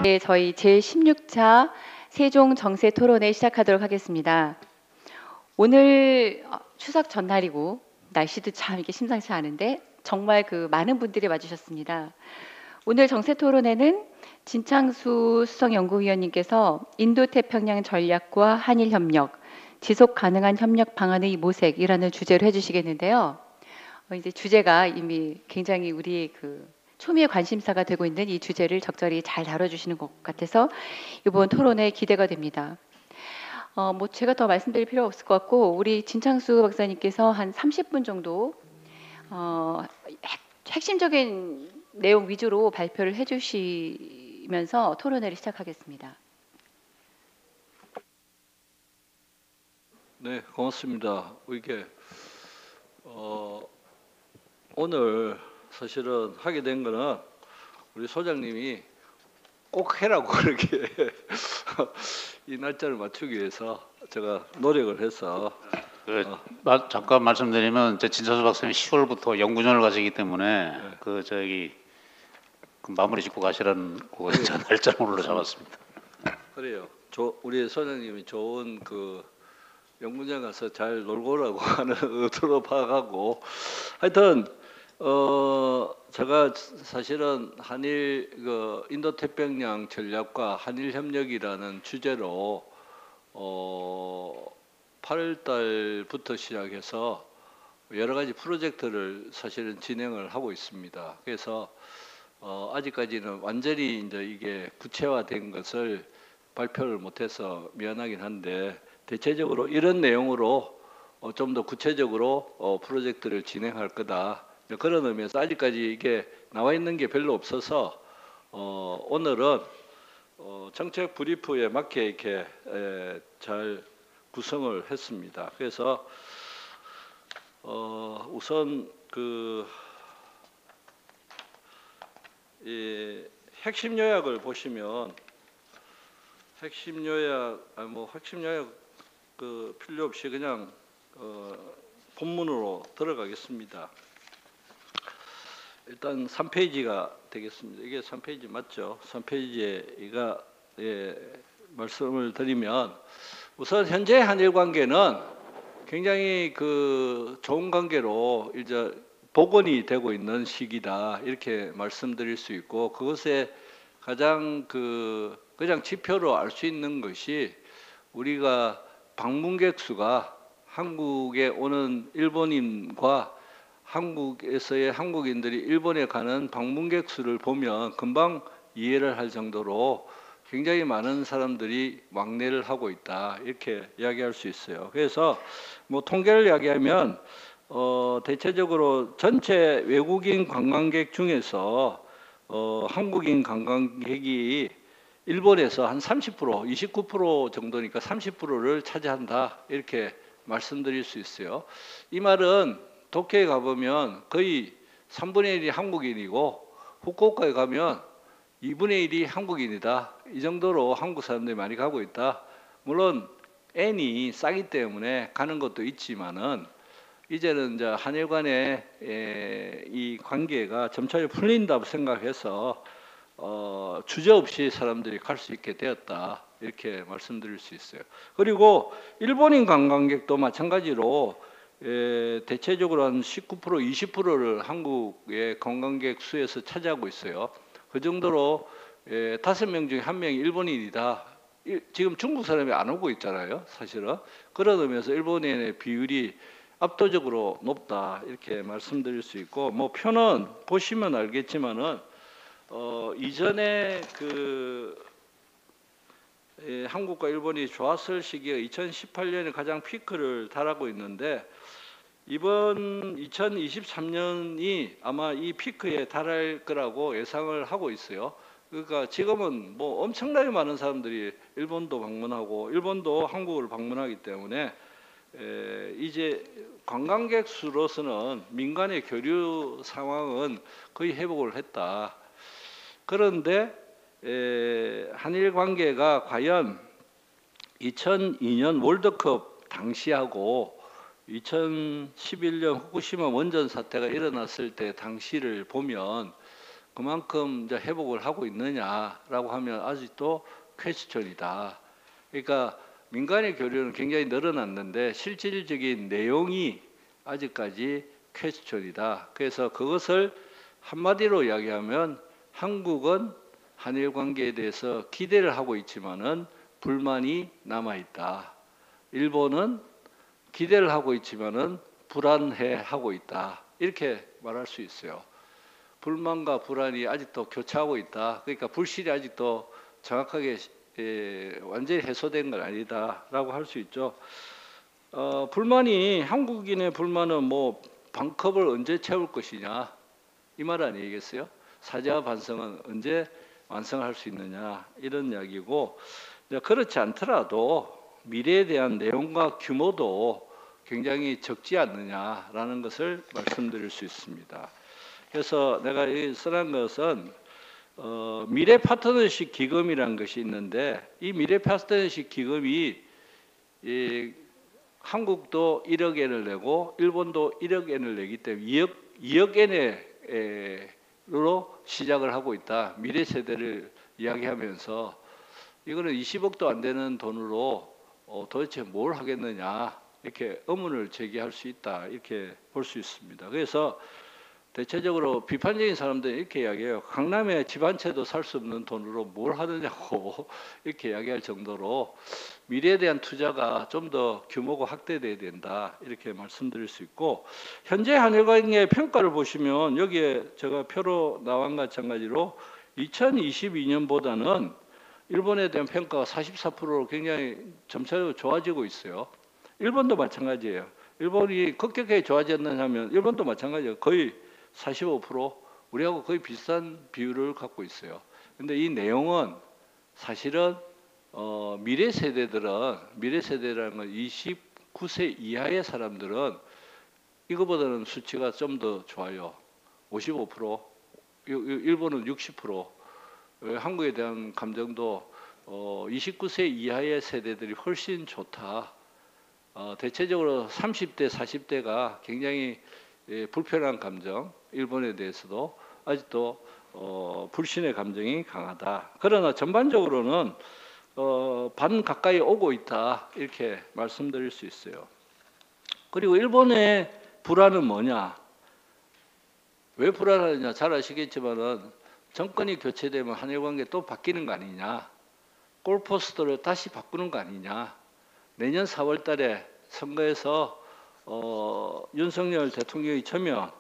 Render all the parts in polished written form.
네, 저희 제16차 세종 정세 토론회 시작하도록 하겠습니다. 오늘 추석 전날이고 날씨도 참 이게 심상치 않은데 정말 많은 분들이 와주셨습니다. 오늘 정세 토론회는 진창수 수석연구위원님께서 인도태평양 전략과 한일 협력, 지속 가능한 협력 방안의 모색이라는 주제로 해주시겠는데요. 이제 주제가 이미 굉장히 우리 초미의 관심사가 되고 있는 이 주제를 적절히 잘 다뤄주시는 것 같아서 이번 토론에 기대가 됩니다. 제가 더 말씀드릴 필요 없을 것 같고 우리 진창수 박사님께서 한 30분 정도 핵심적인 내용 위주로 발표를 해주시면서 토론회를 시작하겠습니다. 네, 고맙습니다. 이게 오늘 사실은 하게 된 거는 우리 소장님이 꼭 해라고 그렇게 이 날짜를 맞추기 위해서 제가 노력을 해서 잠깐 말씀드리면 진창수 박사님이 10월부터 연구전을 가시기 때문에 네. 마무리 짓고 가시라는 날짜를 오늘로 잡았습니다. 그래요. 우리 소장님이 좋은 연구장 가서 잘 놀고 오라고 하는 의도로 파악하고 하여튼 제가 사실은 한일 인도태평양 전략과 한일 협력이라는 주제로 8월 달부터 시작해서 여러 가지 프로젝트를 사실은 진행을 하고 있습니다. 그래서 아직까지는 완전히 이제 이게 구체화된 것을 발표를 못해서 미안하긴 한데 대체적으로 이런 내용으로 좀 더 구체적으로 프로젝트를 진행할 거다. 그런 의미에서 아직까지 이게 나와 있는 게 별로 없어서 오늘은 정책 브리프에 맞게 이렇게 잘 구성을 했습니다. 그래서 우선 이 핵심 요약을 보시면 핵심 요약 필요 없이 그냥 본문으로 들어가겠습니다. 일단 3페이지가 되겠습니다. 이게 3페이지 맞죠? 3페이지가 말씀을 드리면 우선 현재 한일 관계는 굉장히 좋은 관계로 이제 복원이 되고 있는 시기다 이렇게 말씀드릴 수 있고 그것에 가장 그냥 지표로 알 수 있는 것이 우리가 방문객 수가 한국에 오는 일본인과 한국에서의 한국인들이 일본에 가는 방문객 수를 보면 금방 이해를 할 정도로 굉장히 많은 사람들이 왕래를 하고 있다 이렇게 이야기할 수 있어요. 그래서 통계를 이야기하면 대체적으로 전체 외국인 관광객 중에서 한국인 관광객이 일본에서 한 30%, 29% 정도니까 30%를 차지한다 이렇게 말씀드릴 수 있어요. 이 말은 도쿄에 가보면 거의 3분의 1이 한국인이고 후쿠오카에 가면 2분의 1이 한국인이다. 이 정도로 한국 사람들이 많이 가고 있다. 물론 N이 싸기 때문에 가는 것도 있지만은 이제는 이제 한일 간의 이 관계가 점차 풀린다고 생각해서 주저없이 사람들이 갈 수 있게 되었다. 이렇게 말씀드릴 수 있어요. 그리고 일본인 관광객도 마찬가지로 대체적으로 한 19%, 20%를 한국의 관광객 수에서 차지하고 있어요. 그 정도로 5명 중에 1명이 일본인이다. 지금 중국 사람이 안 오고 있잖아요. 사실은. 그런 의미에서 일본인의 비율이 압도적으로 높다. 이렇게 말씀드릴 수 있고 표는 보시면 알겠지만은 이전에 한국과 일본이 좋았을 시기가 2018년에 가장 피크를 달하고 있는데 이번 2023년이 아마 이 피크에 달할 거라고 예상을 하고 있어요. 그러니까 지금은 엄청나게 많은 사람들이 일본도 방문하고 일본도 한국을 방문하기 때문에 이제 관광객 수로서는 민간의 교류 상황은 거의 회복을 했다. 그런데 한일 관계가 과연 2002년 월드컵 당시하고 2011년 후쿠시마 원전 사태가 일어났을 때 당시를 보면 그만큼 이제 회복을 하고 있느냐라고 하면 아직도 퀘스천이다. 그러니까 민간의 교류는 굉장히 늘어났는데 실질적인 내용이 아직까지 퀘스천이다. 그래서 그것을 한마디로 이야기하면 한국은 한일 관계에 대해서 기대를 하고 있지만은 불만이 남아 있다. 일본은 기대를 하고 있지만은 불안해하고 있다. 이렇게 말할 수 있어요. 불만과 불안이 아직도 교차하고 있다. 그러니까 불실이 아직도 정확하게 완전히 해소된 건 아니다라고 할 수 있죠. 불만이 한국인의 불만은 뭐 반컵을 언제 채울 것이냐 이 말 아니겠어요? 사죄와 반성은 언제 완성할 수 있느냐 이런 이야기고 그렇지 않더라도 미래에 대한 내용과 규모도 굉장히 적지 않느냐라는 것을 말씀드릴 수 있습니다. 그래서 내가 써난 것은 미래 파트너십 기금이라는 것이 있는데 이 미래 파트너십 기금이 한국도 1억 엔을 내고 일본도 1억 엔을 내기 때문에 2억 엔으로 시작을 하고 있다. 미래 세대를 이야기하면서 이거는 20억도 안 되는 돈으로 도대체 뭘 하겠느냐 이렇게 의문을 제기할 수 있다. 이렇게 볼 수 있습니다. 그래서 대체적으로 비판적인 사람들은 이렇게 이야기해요. 강남에 집 한 채도 살 수 없는 돈으로 뭘 하느냐고 이렇게 이야기할 정도로 미래에 대한 투자가 좀 더 규모가 확대돼야 된다. 이렇게 말씀드릴 수 있고 현재 한일 관계의 평가를 보시면 여기에 제가 표로 나온 마찬가지로 2022년보다는 일본에 대한 평가가 44%로 굉장히 점차적으로 좋아지고 있어요. 일본도 마찬가지예요. 일본이 급격하게 좋아졌느냐면 일본도 마찬가지예요. 거의 45% 우리하고 거의 비슷한 비율을 갖고 있어요. 근데 이 내용은 사실은 미래 세대라는 건 29세 이하의 사람들은 이거보다는 수치가 좀 더 좋아요. 55%, 일본은 60%. 한국에 대한 감정도 29세 이하의 세대들이 훨씬 좋다. 대체적으로 30대, 40대가 굉장히 불편한 감정, 일본에 대해서도 아직도 불신의 감정이 강하다. 그러나 전반적으로는 반 가까이 오고 있다. 이렇게 말씀드릴 수 있어요. 그리고 일본의 불안은 뭐냐? 왜 불안하느냐? 잘 아시겠지만은 정권이 교체되면 한일 관계 또 바뀌는 거 아니냐? 골포스트를 다시 바꾸는 거 아니냐? 내년 4월 달에 선거에서 윤석열 대통령이 처면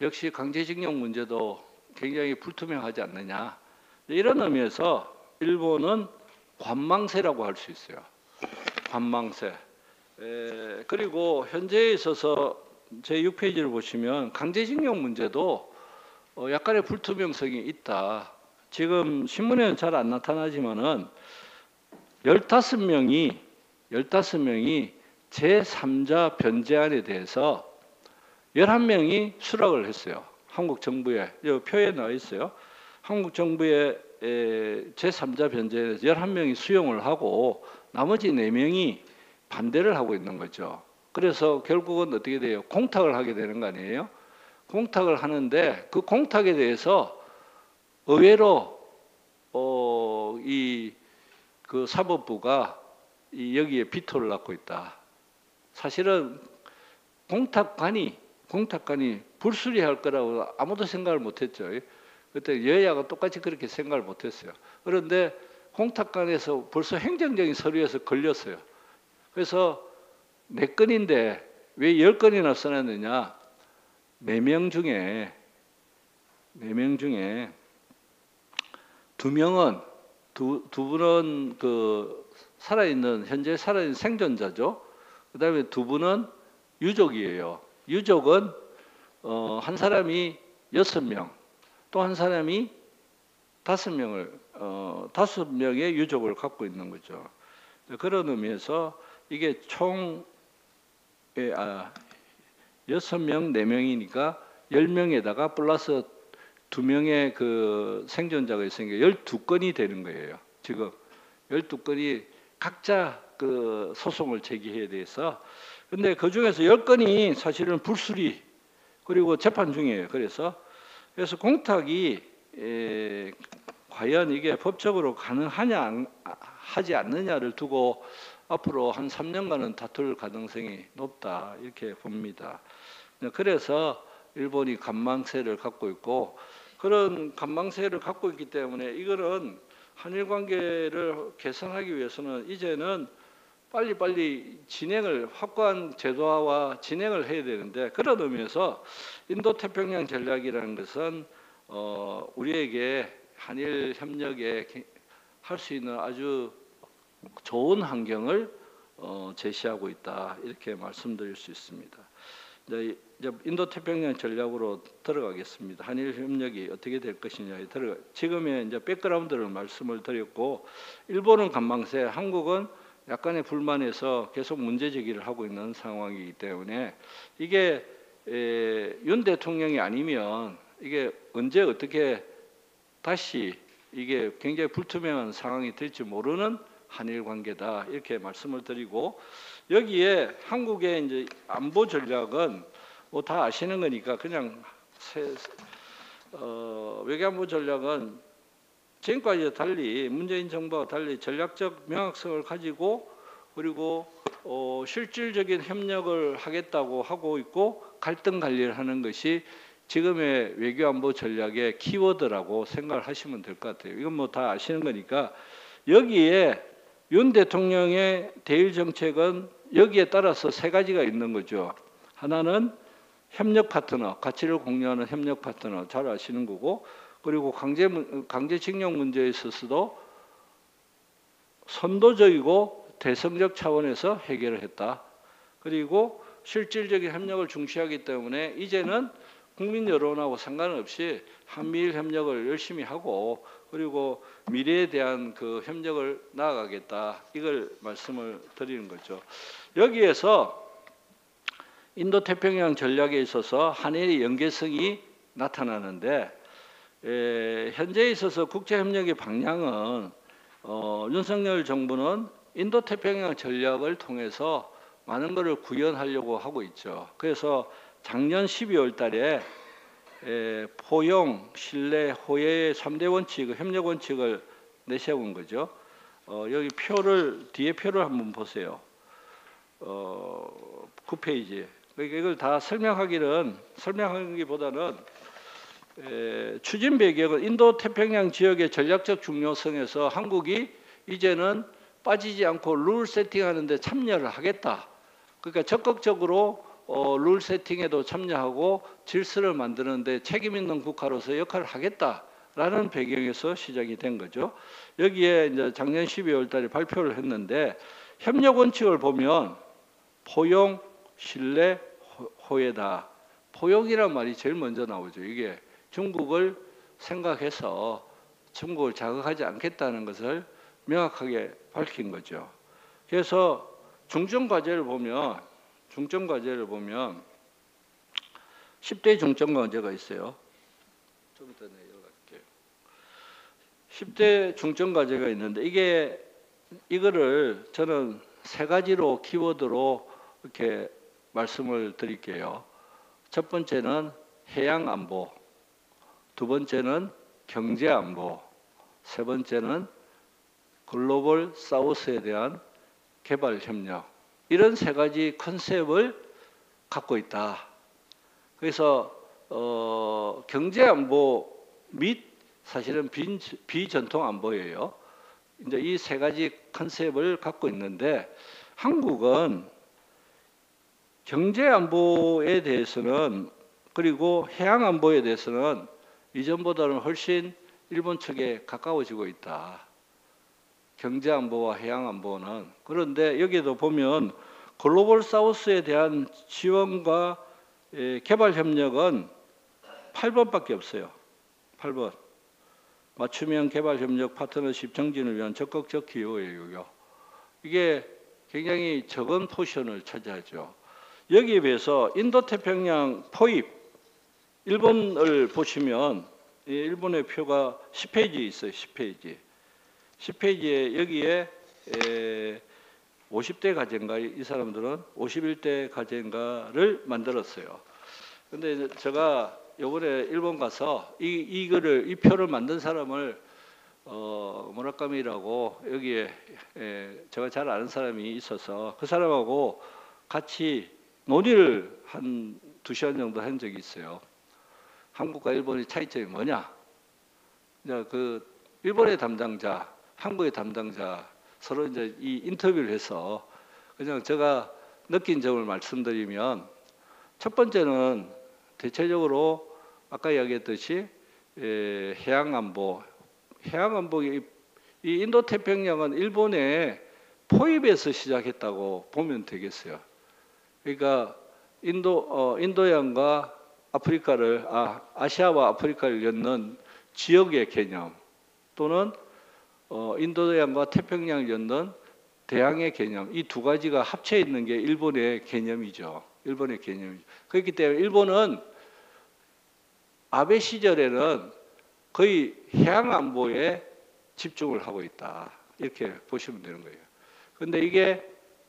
역시 강제징용 문제도 굉장히 불투명하지 않느냐. 이런 의미에서 일본은 관망세라고 할 수 있어요. 관망세. 그리고 현재에 있어서 제6페이지를 보시면 강제징용 문제도 약간의 불투명성이 있다. 지금 신문에는 잘 안 나타나지만은 15명이 제3자 변제안에 대해서 11명이 수락을 했어요. 한국 정부에 표에 나와 있어요. 한국 정부의 제3자 변제에서 11명이 수용을 하고 나머지 4명이 반대를 하고 있는 거죠. 그래서 결국은 어떻게 돼요? 공탁을 하게 되는 거 아니에요? 공탁을 하는데 그 공탁에 대해서 의외로 그 사법부가 여기에 비토를 낳고 있다. 사실은 공탁관이 불수리할 거라고 아무도 생각을 못했죠. 그때 여야가 똑같이 그렇게 생각을 못했어요. 그런데 공탁관에서 벌써 행정적인 서류에서 걸렸어요. 그래서 4건인데 왜 10건이나 써놨느냐? 4명 중에 2명은 두 분은 현재 살아있는 생존자죠. 그다음에 2분은 유족이에요. 유족은 한 사람이 6명, 또 한 사람이 5명의 유족을 갖고 있는 거죠. 그런 의미에서 이게 총 6명, 4명이니까 10명에다가 플러스 2명의 그 생존자가 있으니까 12건이 되는 거예요. 지금 12건이 각자 그 소송을 제기해야 돼서 근데 그 중에서 10건이 사실은 불수리 그리고 재판 중이에요. 그래서 공탁이 과연 이게 법적으로 가능하냐 하지 않느냐를 두고 앞으로 한 3년간은 다툴 가능성이 높다 이렇게 봅니다. 그래서 일본이 관망세를 갖고 있고 그런 관망세를 갖고 있기 때문에 이거는 한일 관계를 개선하기 위해서는 이제는 빨리빨리 진행을 확고한 제도화와 진행을 해야 되는데 그런 의미에서 인도태평양 전략이라는 것은 우리에게 한일 협력에 할 수 있는 아주 좋은 환경을 제시하고 있다 이렇게 말씀드릴 수 있습니다. 이제 인도태평양 전략으로 들어가겠습니다. 한일 협력이 어떻게 될 것이냐에 지금의 이제 백그라운드를 말씀을 드렸고 일본은 관망세, 한국은 약간의 불만에서 계속 문제 제기를 하고 있는 상황이기 때문에 이게 윤 대통령이 아니면 이게 언제 어떻게 다시 이게 굉장히 불투명한 상황이 될지 모르는 한일 관계다 이렇게 말씀을 드리고 여기에 한국의 이제 안보 전략은 뭐 다 아시는 거니까 그냥 외교안보 전략은 지금까지 달리 문재인 정부와 달리 전략적 명확성을 가지고 그리고 실질적인 협력을 하겠다고 하고 있고 갈등 관리를 하는 것이 지금의 외교안보 전략의 키워드라고 생각을 하시면 될 것 같아요. 이건 뭐 다 아시는 거니까 여기에 윤 대통령의 대일 정책은 여기에 따라서 세 가지가 있는 거죠. 하나는 협력 파트너, 가치를 공유하는 협력 파트너 잘 아시는 거고 그리고 강제징용 문제에 있어서도 선도적이고 대성적 차원에서 해결을 했다. 그리고 실질적인 협력을 중시하기 때문에 이제는 국민 여론하고 상관없이 한미일 협력을 열심히 하고 그리고 미래에 대한 그 협력을 나아가겠다. 이걸 말씀을 드리는 거죠. 여기에서 인도태평양 전략에 있어서 한일의 연계성이 나타나는데 현재에 있어서 국제협력의 방향은 윤석열 정부는 인도태평양 전략을 통해서 많은 것을 구현하려고 하고 있죠. 그래서 작년 12월 달에 포용, 신뢰, 호혜의 3대 원칙, 협력 원칙을 내세운 거죠. 여기 뒤에 표를 한번 보세요. 9페이지. 그러니까 이걸 다 설명하기보다는 추진 배경은 인도태평양 지역의 전략적 중요성에서 한국이 이제는 빠지지 않고 룰 세팅하는 데 참여를 하겠다. 그러니까 적극적으로 룰 세팅에도 참여하고 질서를 만드는 데 책임 있는 국가로서 역할을 하겠다라는 배경에서 시작이 된 거죠. 여기에 이제 작년 12월 달에 발표를 했는데 협력 원칙을 보면 포용, 신뢰, 호혜다. 포용이란 말이 제일 먼저 나오죠. 이게 중국을 생각해서 중국을 자극하지 않겠다는 것을 명확하게 밝힌 거죠. 그래서 중점 과제를 보면 10대 중점 과제가 있어요. 좀 이따 내려갈게요. 10대 중점 과제가 있는데 이거를 저는 세 가지로 키워드로 이렇게 말씀을 드릴게요. 첫 번째는 해양 안보, 두 번째는 경제 안보, 세 번째는 글로벌 사우스에 대한 개발 협력. 이런 세 가지 컨셉을 갖고 있다. 그래서 경제 안보 및 사실은 비전통 안보예요. 이제 이 세 가지 컨셉을 갖고 있는데 한국은 경제 안보에 대해서는 그리고 해양 안보에 대해서는 이전보다는 훨씬 일본 측에 가까워지고 있다. 경제 안보와 해양 안보는. 그런데 여기에도 보면 글로벌 사우스에 대한 지원과 개발 협력은 8번밖에 없어요. 8번. 맞춤형 개발 협력 파트너십 정진을 위한 적극적 기여예요. 이게 굉장히 적은 포션을 차지하죠. 여기에 비해서 인도태평양 포입 일본을 보시면 일본의 표가 10페이지 있어요. 10페이지. 10페이지에 여기에 50대 과제인가 이 사람들은 51대 과제인가를 만들었어요. 근데 제가 요번에 일본 가서 이 표를 만든 사람을 무라카미라고 여기에 제가 잘 아는 사람이 있어서 그 사람하고 같이 논의를 한 2시간 정도 한 적이 있어요. 한국과 일본의 차이점이 뭐냐? 이제 그 일본의 담당자, 한국의 담당자 서로 이제 이 인터뷰를 해서 그냥 제가 느낀 점을 말씀드리면 첫 번째는 대체적으로 아까 이야기했듯이 해양안보, 이 인도태평양은 일본의 포입에서 시작했다고 보면 되겠어요. 그러니까 인도양과 아시아와 아프리카를 엮는 지역의 개념 또는 인도양과 태평양을 엮는 대양의 개념, 이 두 가지가 합쳐 있는 게 일본의 개념이죠. 일본의 개념이죠. 그렇기 때문에 일본은 아베 시절에는 거의 해양 안보에 집중을 하고 있다. 이렇게 보시면 되는 거예요. 그런데 이게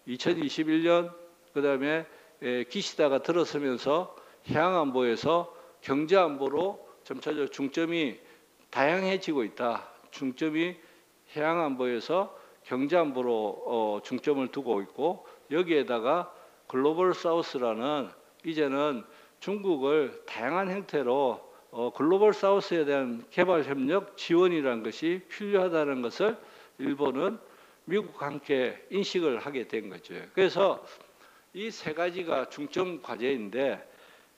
2021년 그다음에 기시다가 들어서면서 해양 안보에서 경제 안보로 점차적으로 중점이 다양해지고 있다. 중점이 해양 안보에서 경제 안보로 중점을 두고 있고 여기에다가 글로벌 사우스라는 이제는 중국을 다양한 형태로 글로벌 사우스에 대한 개발 협력 지원이라는 것이 필요하다는 것을 일본은 미국과 함께 인식을 하게 된 거죠. 그래서 이 세 가지가 중점 과제인데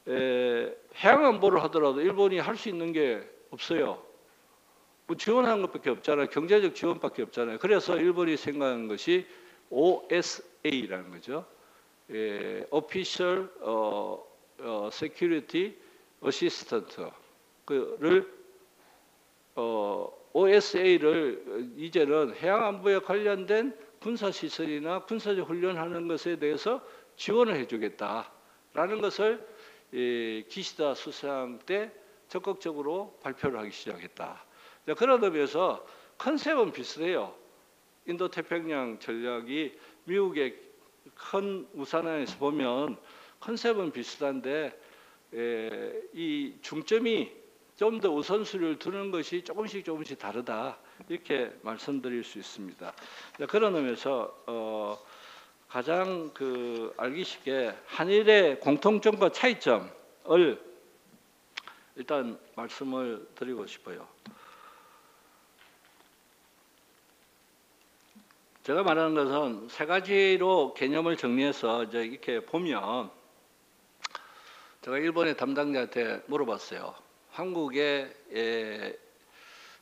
해양 안보를 하더라도 일본이 할 수 있는 게 없어요. 뭐 지원하는 것밖에 없잖아요. 경제적 지원밖에 없잖아요. 그래서 일본이 생각한 것이 OSA라는 거죠. Official Security Assistant 를 OSA를 이제는 해양 안보에 관련된 군사 시설이나 군사적 훈련하는 것에 대해서 지원을 해주겠다라는 것을 기시다 수상 때 적극적으로 발표를 하기 시작했다. 그런 의미에서 컨셉은 비슷해요. 인도태평양 전략이 미국의 큰 우산 안에서 보면 컨셉은 비슷한데 이 중점이 좀 더 우선순위를 두는 것이 조금씩 다르다 이렇게 말씀드릴 수 있습니다. 그런 의미에서 가장 알기 쉽게 한일의 공통점과 차이점을 일단 말씀을 드리고 싶어요. 제가 말하는 것은 세 가지로 개념을 정리해서 이제 이렇게 보면 제가 일본의 담당자한테 물어봤어요. 한국의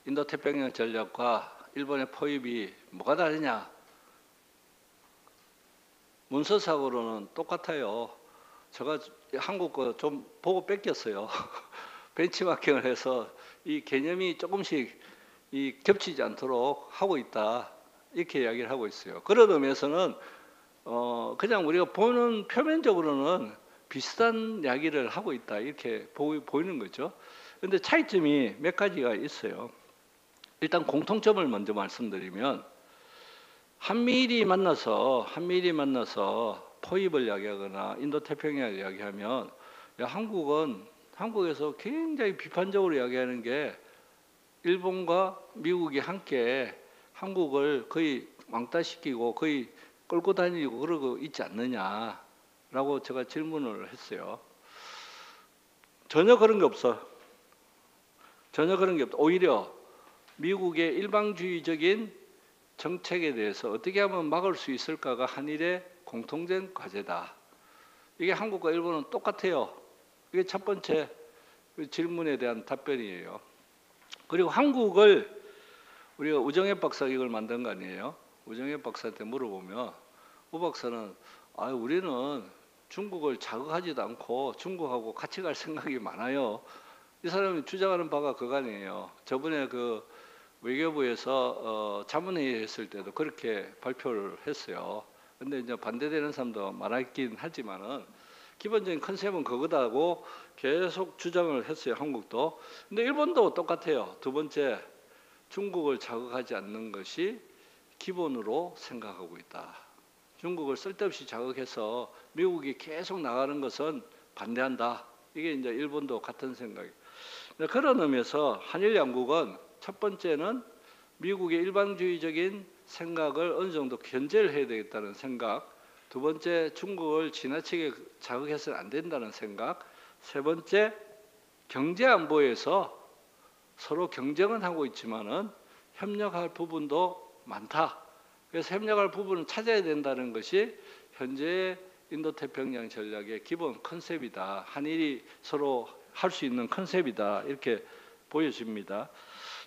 인도태평양 전략과 일본의 포입이 뭐가 다르냐? 문서상으로는 똑같아요. 제가 한국 거 좀 보고 뺏겼어요. 벤치마킹을 해서 이 개념이 조금씩 겹치지 않도록 하고 있다. 이렇게 이야기를 하고 있어요. 그런 의미에서는 그냥 우리가 보는 표면적으로는 비슷한 이야기를 하고 있다. 이렇게 보이는 거죠. 그런데 차이점이 몇 가지가 있어요. 일단 공통점을 먼저 말씀드리면 한미일이 만나서 포입을 이야기하거나 인도태평양을 이야기하면 한국에서 굉장히 비판적으로 이야기하는 게 일본과 미국이 함께 한국을 거의 왕따시키고 거의 끌고 다니고 그러고 있지 않느냐라고 제가 질문을 했어요. 전혀 그런 게 없어. 전혀 그런 게 없다. 오히려 미국의 일방주의적인 정책에 대해서 어떻게 하면 막을 수 있을까가 한일의 공통된 과제다. 이게 한국과 일본은 똑같아요. 이게 첫 번째 질문에 대한 답변이에요. 그리고 한국을 우리가 우정엽 박사가 이걸 만든 거 아니에요? 우정엽 박사한테 물어보면 우 박사는 우리는 중국을 자극하지도 않고 중국하고 같이 갈 생각이 많아요. 이 사람이 주장하는 바가 그거 아니에요. 저번에 그 외교부에서 자문회의 했을 때도 그렇게 발표를 했어요. 근데 이제 반대되는 사람도 많았긴 하지만은 기본적인 컨셉은 그거다고 계속 주장을 했어요. 한국도. 근데 일본도 똑같아요. 두 번째, 중국을 자극하지 않는 것이 기본으로 생각하고 있다. 중국을 쓸데없이 자극해서 미국이 계속 나가는 것은 반대한다. 이게 이제 일본도 같은 생각이에요. 그런 의미에서 한일 양국은 첫 번째는 미국의 일방주의적인 생각을 어느 정도 견제를 해야 되겠다는 생각, 두 번째 중국을 지나치게 자극해서는 안 된다는 생각, 세 번째 경제 안보에서 서로 경쟁은 하고 있지만은 협력할 부분도 많다. 그래서 협력할 부분을 찾아야 된다는 것이 현재 인도태평양 전략의 기본 컨셉이다. 한일이 서로 할 수 있는 컨셉이다. 이렇게 보여집니다.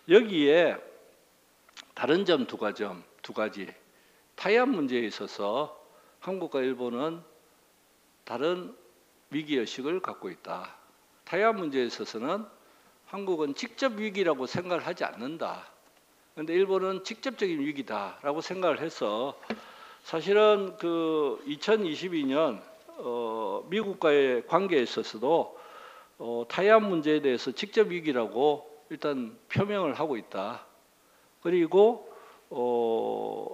여기에 다른 점 두 가지. 타이완 문제에 있어서 한국과 일본은 다른 위기의식을 갖고 있다. 타이완 문제에 있어서는 한국은 직접 위기라고 생각을 하지 않는다. 그런데 일본은 직접적인 위기다라고 생각을 해서 사실은 그 2022년 미국과의 관계에 있어서도 타이완 문제에 대해서 직접 위기라고 일단 표명을 하고 있다. 그리고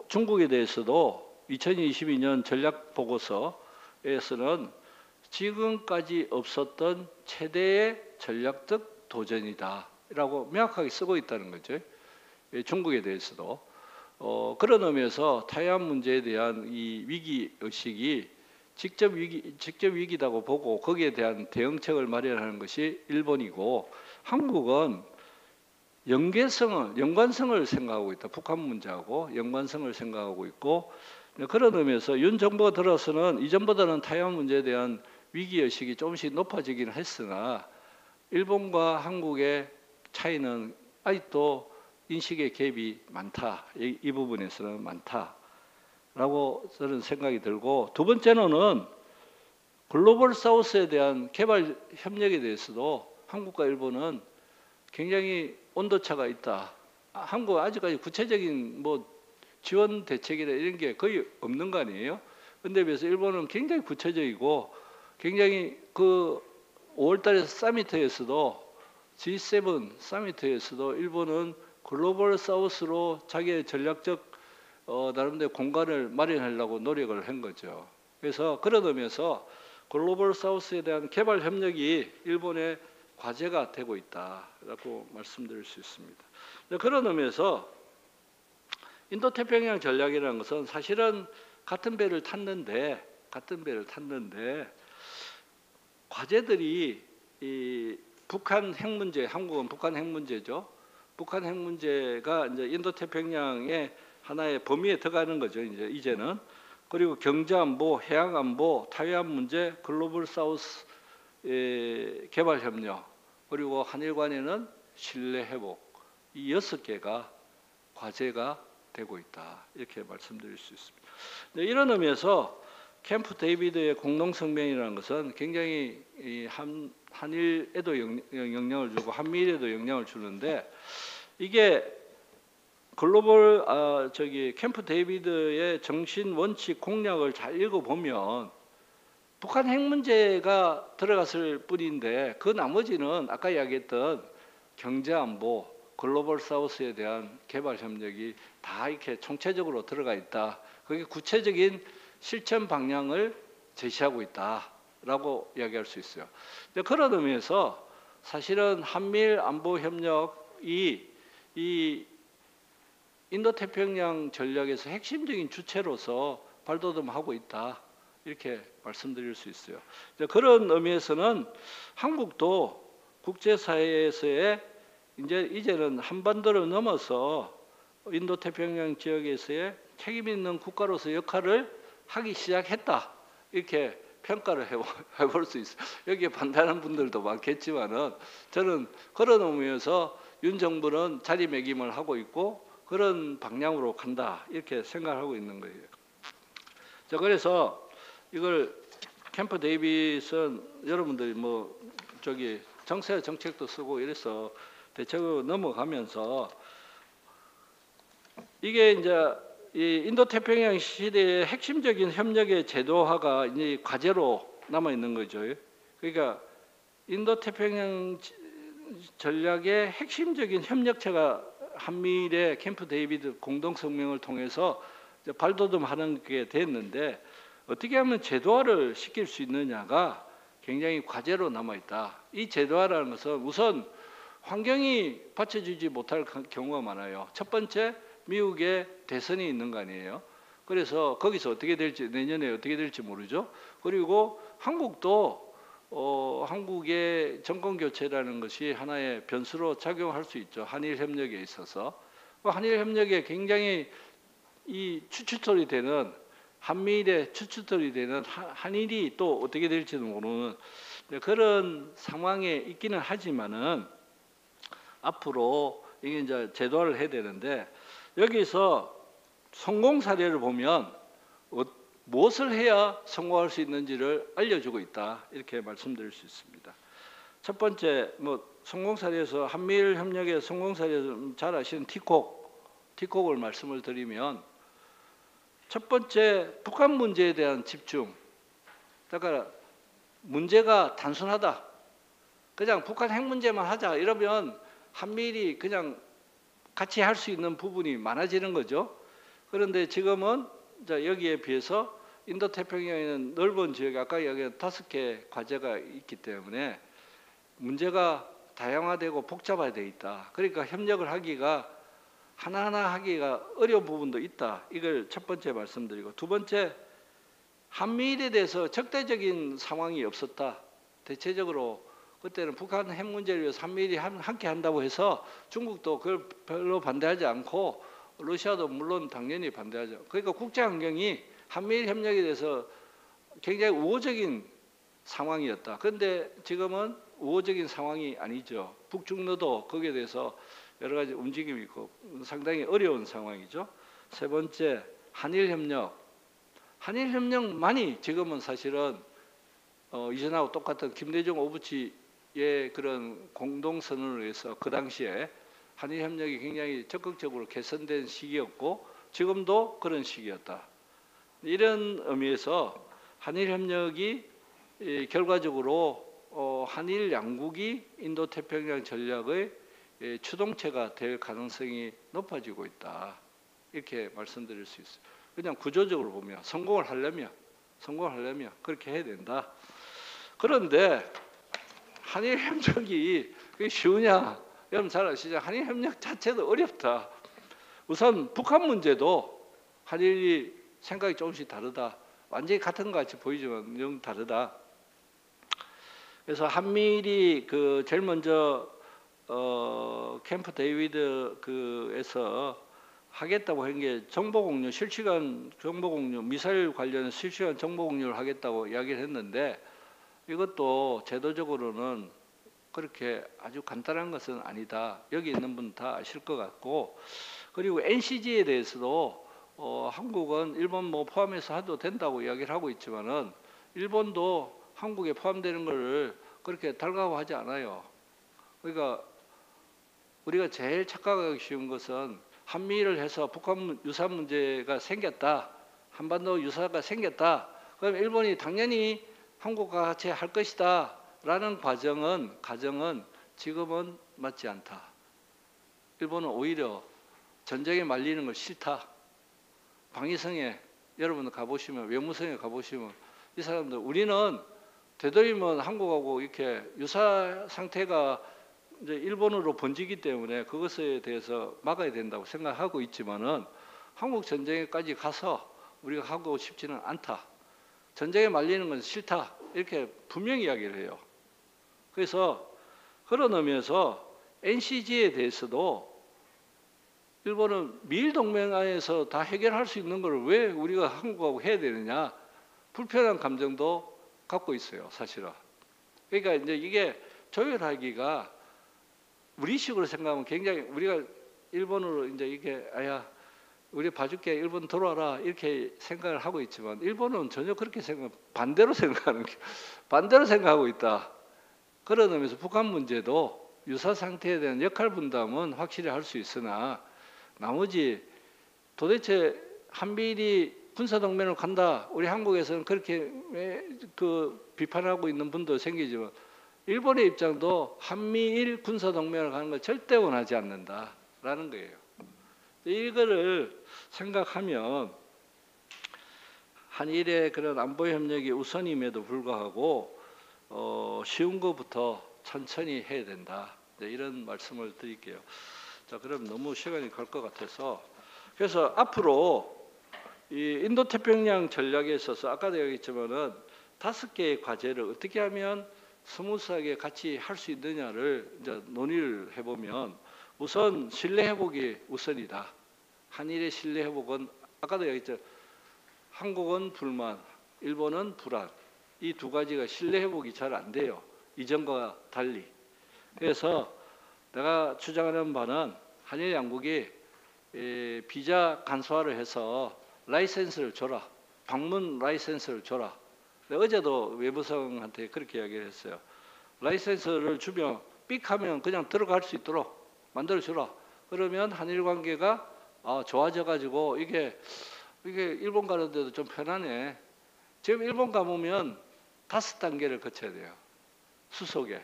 중국에 대해서도 2022년 전략 보고서에서는 지금까지 없었던 최대의 전략적 도전이다라고 명확하게 쓰고 있다는 거죠. 중국에 대해서도 그런 의미에서 타이완 문제에 대한 이 위기 의식이 직접 위기다고 보고 거기에 대한 대응책을 마련하는 것이 일본이고 한국은 연관성을 생각하고 있다. 북한 문제하고 연관성을 생각하고 있고 그런 의미에서 윤 정부가 들어서는 이전보다는 타이완 문제에 대한 위기의식이 조금씩 높아지긴 했으나 일본과 한국의 차이는 아직도 인식의 갭이 많다. 이 부분에서는 많다라고 저는 생각이 들고 두 번째로는 글로벌 사우스에 대한 개발 협력에 대해서도 한국과 일본은 굉장히 온도차가 있다. 한국 아직까지 구체적인 뭐 지원 대책이나 이런 게 거의 없는 거 아니에요? 그런데 비해서 일본은 굉장히 구체적이고 굉장히 그 5월달에 사미트에서도 G7 사미트에서도 일본은 글로벌 사우스로 자기의 전략적 나름대로 공간을 마련하려고 노력을 한 거죠. 그래서 그런 의미에서 글로벌 사우스에 대한 개발 협력이 일본의 과제가 되고 있다라고 말씀드릴 수 있습니다. 그런 의미에서 인도태평양 전략이라는 것은 사실은 같은 배를 탔는데 과제들이 이 북한 핵 문제, 한국은 북한 핵 문제죠. 북한 핵 문제가 이제 인도태평양의 하나의 범위에 들어가는 거죠. 이제는 그리고 경제 안보, 해양 안보, 타이완 문제, 글로벌 사우스 개발 협력, 그리고 한일 간에는 신뢰 회복 이 6개가 과제가 되고 있다. 이렇게 말씀드릴 수 있습니다. 이런 의미에서 캠프 데이비드의 공동성명이라는 것은 굉장히 한일에도 영향을 주고 한미일에도 영향을 주는데 이게 글로벌 캠프 데이비드의 정신 원칙 공약을 잘 읽어보면 북한 핵 문제가 들어갔을 뿐인데 그 나머지는 아까 이야기했던 경제 안보, 글로벌 사우스에 대한 개발 협력이 다 이렇게 총체적으로 들어가 있다. 그게 구체적인 실천 방향을 제시하고 있다라고 이야기할 수 있어요. 그런 의미에서 사실은 한미일 안보 협력이 이 인도태평양 전략에서 핵심적인 주체로서 발돋움하고 있다. 이렇게 말씀드릴 수 있어요. 그런 의미에서는 한국도 국제사회에서의 이제는 한반도를 넘어서 인도태평양 지역에서의 책임 있는 국가로서 역할을 하기 시작했다. 이렇게 평가를 해볼 수 있어요. 여기에 반대하는 분들도 많겠지만은 저는 그런 의미에서 윤 정부는 자리매김을 하고 있고 그런 방향으로 간다. 이렇게 생각하고 있는 거예요. 자, 그래서 이걸 캠프 데이빗은 여러분들이 뭐 정세 정책도 쓰고 이래서 대책으로 넘어가면서 이게 이제 이 인도태평양 시대의 핵심적인 협력의 제도화가 이제 과제로 남아 있는 거죠. 그러니까 인도태평양 전략의 핵심적인 협력체가 한미일의 캠프 데이비드 공동성명을 통해서 발돋움하는 게 됐는데 어떻게 하면 제도화를 시킬 수 있느냐가 굉장히 과제로 남아 있다. 이 제도화라는 것은 우선 환경이 받쳐주지 못할 경우가 많아요. 첫 번째, 미국에 대선이 있는 거 아니에요. 그래서 거기서 어떻게 될지, 내년에 어떻게 될지 모르죠. 그리고 한국도 한국의 정권 교체라는 것이 하나의 변수로 작용할 수 있죠. 한일 협력에 있어서. 한일 협력에 굉장히 이 추추돌이 되는, 한미일의 추추돌이 되는 한일이 또 어떻게 될지도 모르는 그런 상황에 있기는 하지만은 앞으로 이게 이제 제도화를 해야 되는데, 여기서 성공 사례를 보면 무엇을 해야 성공할 수 있는지를 알려주고 있다, 이렇게 말씀드릴 수 있습니다. 첫 번째, 성공 사례에서 한미일 협력의 성공 사례에서 잘 아시는 TICO를 말씀을 드리면, 첫 번째 북한 문제에 대한 집중. 그러니까 문제가 단순하다. 그냥 북한 핵 문제만 하자 이러면 한미일이 그냥 같이 할 수 있는 부분이 많아지는 거죠. 그런데 지금은 여기에 비해서 인도태평양에는 넓은 지역에 아까 이야기한 5개 과제가 있기 때문에 문제가 다양화되고 복잡화되어 있다. 그러니까 협력을 하기가 하나하나 하기가 어려운 부분도 있다. 이걸 첫 번째 말씀드리고, 두 번째, 한미일에 대해서 적대적인 상황이 없었다. 대체적으로 그때는 북한 핵 문제를 위해서 한미일이 함께 한다고 해서 중국도 그걸 별로 반대하지 않고 러시아도 물론 당연히 반대하죠. 그러니까 국제 환경이 한미일 협력에 대해서 굉장히 우호적인 상황이었다. 그런데 지금은 우호적인 상황이 아니죠. 북중러도 거기에 대해서 여러 가지 움직임이 있고 상당히 어려운 상황이죠. 세 번째, 한일협력. 한일협력만이 지금은 사실은 이전하고 똑같은 김대중 오부치의 그런 공동선언을 위해서 그 당시에 한일협력이 굉장히 적극적으로 개선된 시기였고 지금도 그런 시기였다. 이런 의미에서 한일협력이 결과적으로 한일 양국이 인도태평양 전략의 추동체가 될 가능성이 높아지고 있다. 이렇게 말씀드릴 수 있어요. 그냥 구조적으로 보면 성공을 하려면 그렇게 해야 된다. 그런데 한일협력이 그게 쉬우냐? 여러분 잘 아시죠? 한일협력 자체도 어렵다. 우선 북한 문제도 한일이 생각이 조금씩 다르다. 완전히 같은 것 같이 보이지만 영 다르다. 그래서 한미일이 제일 먼저 캠프 데이비드에서 하겠다고 한 게 정보공유, 실시간 정보공유, 미사일 관련 실시간 정보공유를 하겠다고 이야기를 했는데 이것도 제도적으로는 그렇게 아주 간단한 것은 아니다. 여기 있는 분 다 아실 것 같고, 그리고 NCG에 대해서도 한국은 일본 포함해서 해도 된다고 이야기를 하고 있지만은 일본도 한국에 포함되는 것을 그렇게 달가워하지 않아요. 그러니까 우리가 제일 착각하기 쉬운 것은 한미일을 해서 북한 유사 문제가 생겼다. 한반도 유사가 생겼다. 그럼 일본이 당연히 한국과 같이 할 것이다. 라는 가정은 지금은 맞지 않다. 일본은 오히려 전쟁에 말리는 걸 싫다. 방위성에 여러분 가보시면, 외무성에 가보시면 이 사람들, 우리는 되도록이면 한국하고 이렇게 유사 상태가 이제 일본으로 번지기 때문에 그것에 대해서 막아야 된다고 생각하고 있지만은 한국 전쟁에까지 가서 우리가 하고 싶지는 않다. 전쟁에 말리는 건 싫다. 이렇게 분명히 이야기를 해요. 그래서 그런 의미에서 NCG에 대해서도 일본은 미일 동맹 안에서 다 해결할 수 있는 걸 왜 우리가 한국하고 해야 되느냐, 불편한 감정도 갖고 있어요, 사실은. 그러니까 이제 이게 조율하기가 우리식으로 생각하면 굉장히, 우리가 일본으로 이제 이게 우리 봐줄게, 일본 들어와라 이렇게 생각을 하고 있지만 일본은 전혀 그렇게 반대로 생각하고 있다. 그런 의미에서 북한 문제도 유사 상태에 대한 역할 분담은 확실히 할 수 있으나 나머지 도대체 한미일이 군사동맹을 간다. 우리 한국에서는 그렇게 비판하고 있는 분도 생기지만 일본의 입장도 한미일 군사동맹을 가는 걸 절대 원하지 않는다라는 거예요. 이거를 생각하면 한일의 그런 안보 협력이 우선임에도 불구하고 쉬운 것부터 천천히 해야 된다. 네, 이런 말씀을 드릴게요. 자, 그럼 너무 시간이 갈 것 같아서 그래서 앞으로 이 인도태평양 전략에 있어서 아까도 얘기했지만은 5개의 과제를 어떻게 하면 스무스하게 같이 할 수 있느냐를 이제 논의를 해보면 우선 신뢰 회복이 우선이다. 한일의 신뢰 회복은 아까도 얘기했죠. 한국은 불만, 일본은 불안. 이 두 가지가 신뢰 회복이 잘 안 돼요. 이전과 달리. 그래서 내가 주장하는 바는 한일 양국이 비자 간소화를 해서 라이센스를 줘라. 방문 라이센스를 줘라. 어제도 외무성한테 그렇게 이야기를 했어요. 라이센스를 주면 삑하면 그냥 들어갈 수 있도록 만들어주라. 그러면 한일 관계가 좋아져가지고 이게 일본 가는데도 좀 편하네. 지금 일본 가보면 5단계를 거쳐야 돼요. 수속에.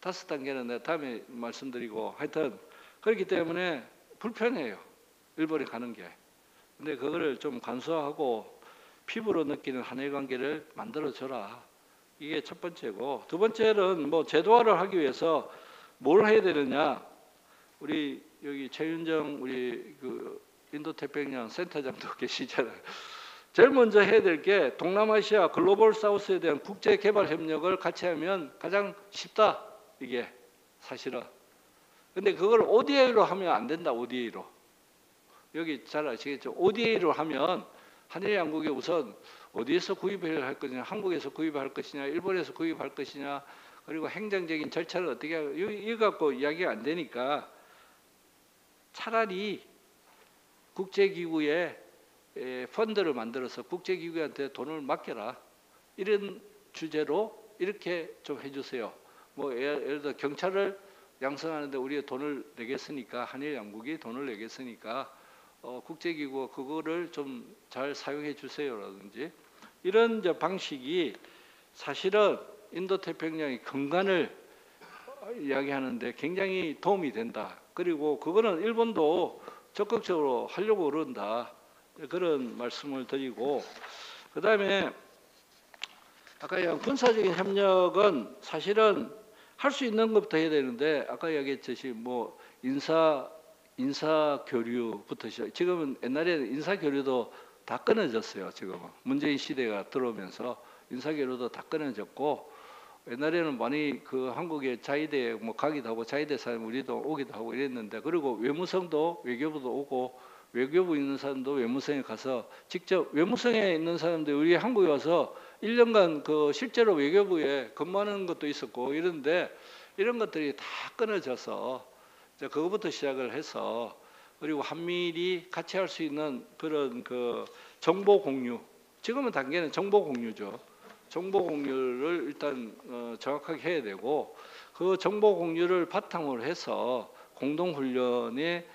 5단계는 내가 다음에 말씀드리고 하여튼 그렇기 때문에 불편해요. 일본에 가는 게. 근데 그거를 좀 간소화하고 피부로 느끼는 한일 관계를 만들어줘라. 이게 첫 번째고 두 번째는 뭐 제도화를 하기 위해서 뭘 해야 되느냐. 우리 여기 최윤정 우리 그 인도태평양 센터장도 계시잖아요. 제일 먼저 해야 될 게 동남아시아 글로벌 사우스에 대한 국제 개발 협력을 같이 하면 가장 쉽다. 이게 사실은. 근데 그걸 ODA로 하면 안 된다. ODA로. 여기 잘 아시겠죠? ODA로 하면 한일 양국이 우선 어디에서 구입을 할 것이냐, 한국에서 구입할 것이냐, 일본에서 구입할 것이냐, 그리고 행정적인 절차를 어떻게 하고 이거 갖고 이야기가 안 되니까 차라리 국제기구에 펀드를 만들어서 국제기구한테 돈을 맡겨라. 이런 주제로 이렇게 좀 해주세요. 뭐 예를 들어 경찰을 양성하는데 우리가 돈을 내겠으니까 한일 양국이 돈을 내겠으니까 국제기구 그거를 좀 잘 사용해 주세요라든지 이런 이제 방식이 사실은 인도태평양의 근간을 이야기하는데 굉장히 도움이 된다. 그리고 그거는 일본도 적극적으로 하려고 그런다. 그런 말씀을 드리고 그다음에 아까 얘기한 군사적인 협력은 사실은 할 수 있는 것부터 해야 되는데 아까 얘기했듯이 뭐 인사 교류부터 시작. 지금은 옛날에는 인사 교류도 다 끊어졌어요. 지금은 문재인 시대가 들어오면서 인사 교류도 다 끊어졌고 옛날에는 많이 그 한국의 자위대에 뭐 가기도 하고 자위대 사람 우리도 오기도 하고 이랬는데 그리고 외무성도 외교부도 오고 외교부 있는 사람도 외무성에 가서 직접 외무성에 있는 사람들 우리 한국에 와서 1년간 그 실제로 외교부에 근무하는 것도 있었고 이런데 이런 것들이 다 끊어져서 이제 그거부터 시작을 해서 그리고 한미일이 같이 할 수 있는 그런 그 정보 공유 지금은 단계는 정보 공유죠. 정보 공유를 일단 정확하게 해야 되고 그 정보 공유를 바탕으로 해서 공동 훈련의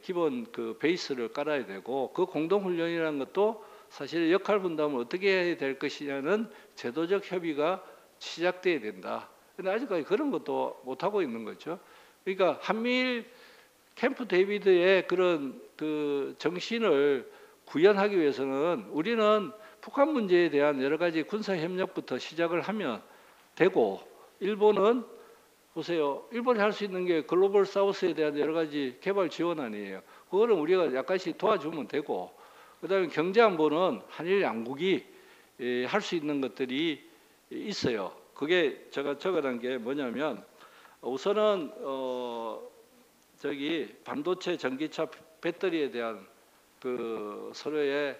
기본 그 베이스를 깔아야 되고 그 공동 훈련이라는 것도 사실 역할 분담을 어떻게 해야 될 것이냐는 제도적 협의가 시작돼야 된다. 근데 아직까지 그런 것도 못 하고 있는 거죠. 그러니까 한미일 캠프 데이비드의 그런 그 정신을 구현하기 위해서는 우리는 북한 문제에 대한 여러 가지 군사 협력부터 시작을 하면 되고 일본은 보세요. 일본이 할 수 있는 게 글로벌 사우스에 대한 여러 가지 개발 지원 아니에요. 그거는 우리가 약간씩 도와주면 되고 그다음에 경제 안보는 한일 양국이 할 수 있는 것들이 있어요. 그게 제가 적어놓은 게 뭐냐면 우선은 저기 반도체 전기차 배터리에 대한 그 서로의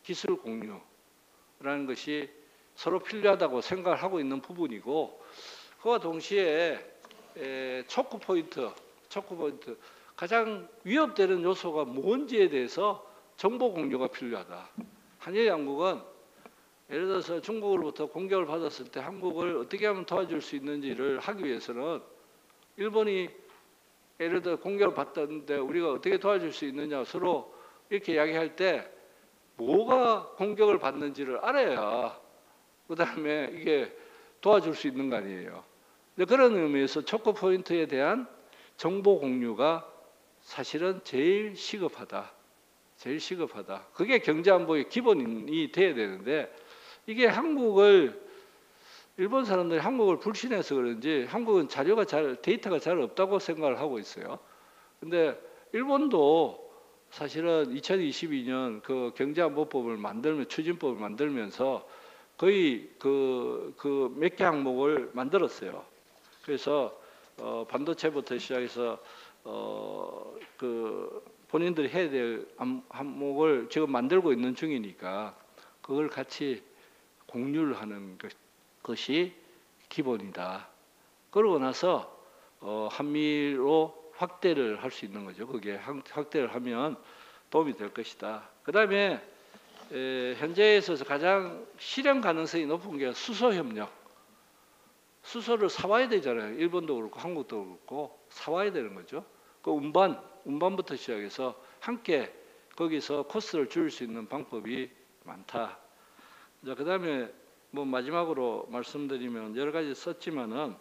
기술 공유라는 것이 서로 필요하다고 생각을 하고 있는 부분이고 그와 동시에 초크 포인트 가장 위협되는 요소가 뭔지에 대해서 정보 공유가 필요하다. 한일 양국은 예를 들어서 중국으로부터 공격을 받았을 때 한국을 어떻게 하면 도와줄 수 있는지를 하기 위해서는 일본이 예를 들어 공격을 받았는데 우리가 어떻게 도와줄 수 있느냐 서로 이렇게 이야기할 때 뭐가 공격을 받는지를 알아야 그 다음에 이게 도와줄 수 있는 거 아니에요. 근데 그런 의미에서 초크 포인트에 대한 정보 공유가 사실은 제일 시급하다. 그게 경제안보의 기본이 돼야 되는데 이게 일본 사람들이 한국을 불신해서 그런지 한국은 데이터가 잘 없다고 생각을 하고 있어요. 근데 일본도 사실은 2022년 그 경제안보법을 추진법을 만들면서 거의 몇 개 항목을 만들었어요. 그래서 반도체부터 시작해서 본인들이 해야 될 항목을 지금 만들고 있는 중이니까 그걸 같이 공유를 하는 것이 기본이다. 그러고 나서 한미로 확대를 할 수 있는 거죠. 그게 확대를 하면 도움이 될 것이다. 그 다음에 현재에 있어서 가장 실현 가능성이 높은 게 수소협력. 수소를 사와야 되잖아요. 일본도 그렇고 한국도 그렇고 사와야 되는 거죠. 그 운반부터 시작해서 함께 거기서 코스를 줄일 수 있는 방법이 많다. 자, 그다음에 뭐 마지막으로 말씀드리면 여러 가지 썼지만은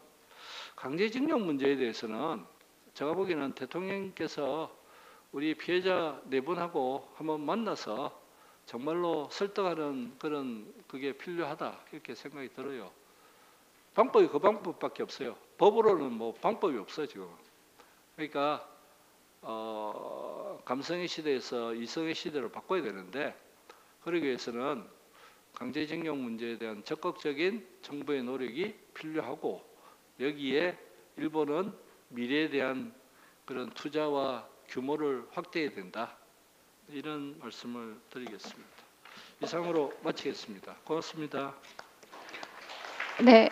강제징용 문제에 대해서는 제가 보기에는 대통령께서 우리 피해자 네 분하고 한번 만나서 정말로 설득하는 그게 필요하다 이렇게 생각이 들어요. 방법이 그 방법밖에 없어요. 법으로는 뭐 방법이 없어요 지금. 그러니까 감성의 시대에서 이성의 시대로 바꿔야 되는데 그러기 위해서는 강제징용 문제에 대한 적극적인 정부의 노력이 필요하고 여기에 일본은 미래에 대한 그런 투자와 규모를 확대해야 된다. 이런 말씀을 드리겠습니다. 이상으로 마치겠습니다. 고맙습니다. 네.